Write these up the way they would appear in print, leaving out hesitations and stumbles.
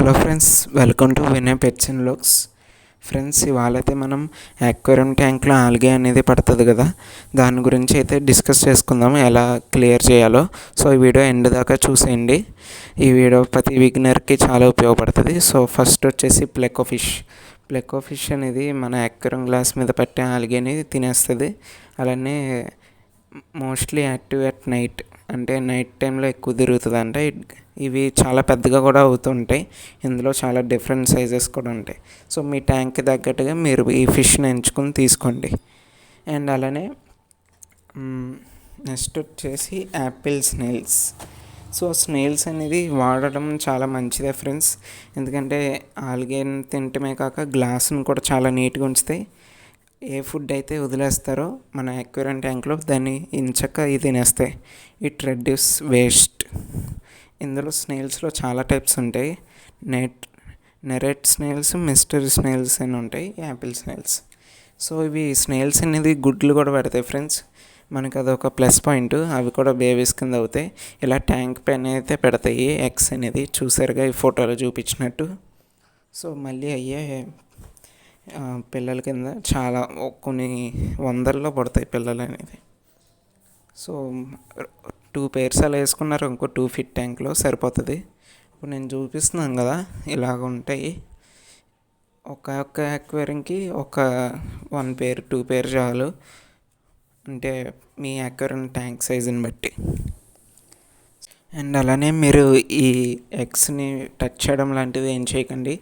Hello friends, welcome to Vinay pets and vlogs. Friends, ఇవాళ అయితే మనం అక్వేరియం ట్యాంక్లో ఆల్గే అనేది పడుతుంది కదా, దాని గురించి అయితే డిస్కస్ చేసుకుందాం, ఎలా క్లియర్ చేయాలో. సో ఈ వీడియో ఎండ్ దాకా చూసేయండి. ఈ వీడియో ప్రతి బిగినర్కి చాలా ఉపయోగపడుతుంది. సో ఫస్ట్ వచ్చేసి ప్లెకో ఫిష్ అనేది మన అక్వేరియం గ్లాస్ మీద పట్టే ఆల్గేని తినేస్తుంది. అలానే మోస్ట్లీ యాక్టివ్ అట్ నైట్, అంటే నైట్ టైంలో ఎక్కువ తిరుగుతుంది. అంటే ఇవి చాలా పెద్దగా కూడా అవుతుంటాయి. ఇందులో చాలా డిఫరెంట్ సైజెస్ కూడా ఉంటాయి. సో మీ ట్యాంక్కి తగ్గట్టుగా మీరు ఈ ఫిష్ని ఎంచుకొని తీసుకోండి. అండ్ అలానే నెక్స్ట్ వచ్చేసి యాపిల్ స్నేల్స్. సో స్నేల్స్ అనేది వాడడం చాలా మంచిదే ఫ్రెండ్స్, ఎందుకంటే ఆల్గేని తింటమే కాక గ్లాస్ని కూడా చాలా నీట్గా ఉంచుతాయి. ఏ ఫుడ్ అయితే వదిలేస్తారో మన అక్వేరియం ట్యాంక్లో దాన్ని ఇంచక్క ఇది తినేస్తాయి. It reduce waste. ఇందులో స్నేల్స్లో చాలా టైప్స్ ఉంటాయి. నెరెట్ స్నేల్స్, మిస్టరీ స్నేల్స్ అని ఉంటాయి, యాపిల్ స్నేల్స్. సో ఇవి స్నేల్స్ అనేది గుడ్లు కూడా పెడతాయి ఫ్రెండ్స్. మనకు అదొక ప్లస్ పాయింట్. అవి కూడా బేబీస్ కింద అవుతాయి. ఇలా ట్యాంక్ పైన అయితే పెడతాయి ఎగ్స్ అనేది, చూసారుగా ఈ ఫోటోలో చూపించినట్టు. సో మళ్ళీ అయ్యే పిల్లల కింద చాలా కొన్ని వందల్లో పడతాయి పిల్లలు అనేది. సో 2 pairs అలా వేసుకున్నారు ఇంకో 2 feet ట్యాంక్లో సరిపోతుంది. ఇప్పుడు నేను చూపిస్తున్నాను కదా, ఇలాగ ఉంటాయి. ఒక్క అక్వేరియంకి ఒక 1 pair 2 pair చాలు, అంటే మీ అక్వేరియం ట్యాంక్ సైజుని బట్టి. అండ్ అలానే మీరు ఈ ఎగ్స్ని టచ్ చేయడం లాంటిది ఏం చేయకండి.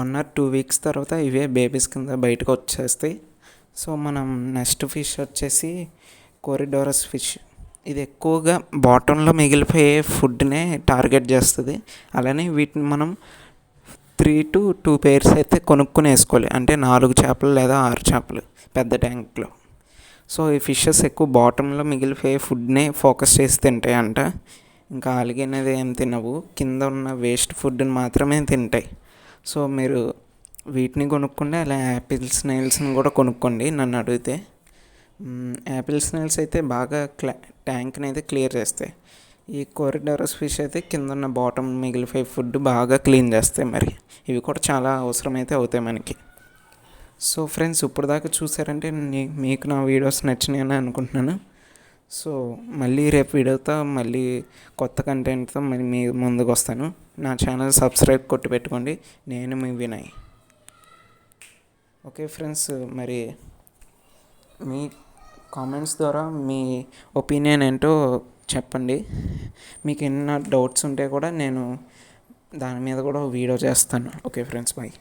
1 or 2 weeks తర్వాత ఇవే బేబీస్ కింద బయటకు వచ్చేస్తాయి. సో మనం నెక్స్ట్ ఫిష్ వచ్చేసి కోరిడోరస్ ఫిష్. ఇది ఎక్కువగా బాటంలో మిగిలిపోయే ఫుడ్నే టార్గెట్ చేస్తుంది. అలానే వీటిని మనం 3 to 2 pairs అయితే కొనుక్కుని వేసుకోవాలి, అంటే 4 చేపలు లేదా 6 చేపలు పెద్ద ట్యాంక్లో. సో ఈ ఫిషెస్ ఎక్కువ బాటంలో మిగిలిపోయే ఫుడ్నే ఫోకస్ చేసి తింటాయి అంట. ఇంకా ఆల్గే అనేది ఏం తినవు, కింద ఉన్న వేస్ట్ ఫుడ్ని మాత్రమే తింటాయి. సో మీరు వీటిని కొనుక్కోండి. అలా యాపిల్ స్నేల్స్ని కూడా కొనుక్కోండి నన్ను అడిగితే. యాపిల్ స్నేల్స్ అయితే బాగా ట్యాంక్ని అయితే క్లియర్ చేస్తాయి. ఈ కోరిడోరస్ ఫిష్ అయితే కింద ఉన్న బాటమ్ మిగిలిపోయే ఫుడ్ బాగా క్లీన్ చేస్తాయి. మరి ఇవి కూడా చాలా అవసరమైతే అవుతాయి మనకి. సో ఫ్రెండ్స్, ఇప్పుడు దాకా చూసారంటే మీకు నా వీడియోస్ నచ్చినాయని అనుకుంటున్నాను. సో మళ్ళీ రేపు వీడియోతో మళ్ళీ కొత్త కంటెంట్తో మళ్ళీ మీ ముందుకు వస్తాను. నా ఛానల్ సబ్స్క్రైబ్ కొట్టి పెట్టుకోండి. నేను మీ వినయ్. ఓకే ఫ్రెండ్స్, మరి మీ కామెంట్స్ ద్వారా మీ ఒపీనియన్ ఏంటో చెప్పండి. మీకు ఏమైనా డౌట్స్ ఉంటే కూడా నేను దాని మీద కూడా వీడియో చేస్తాను. Okay friends, bye.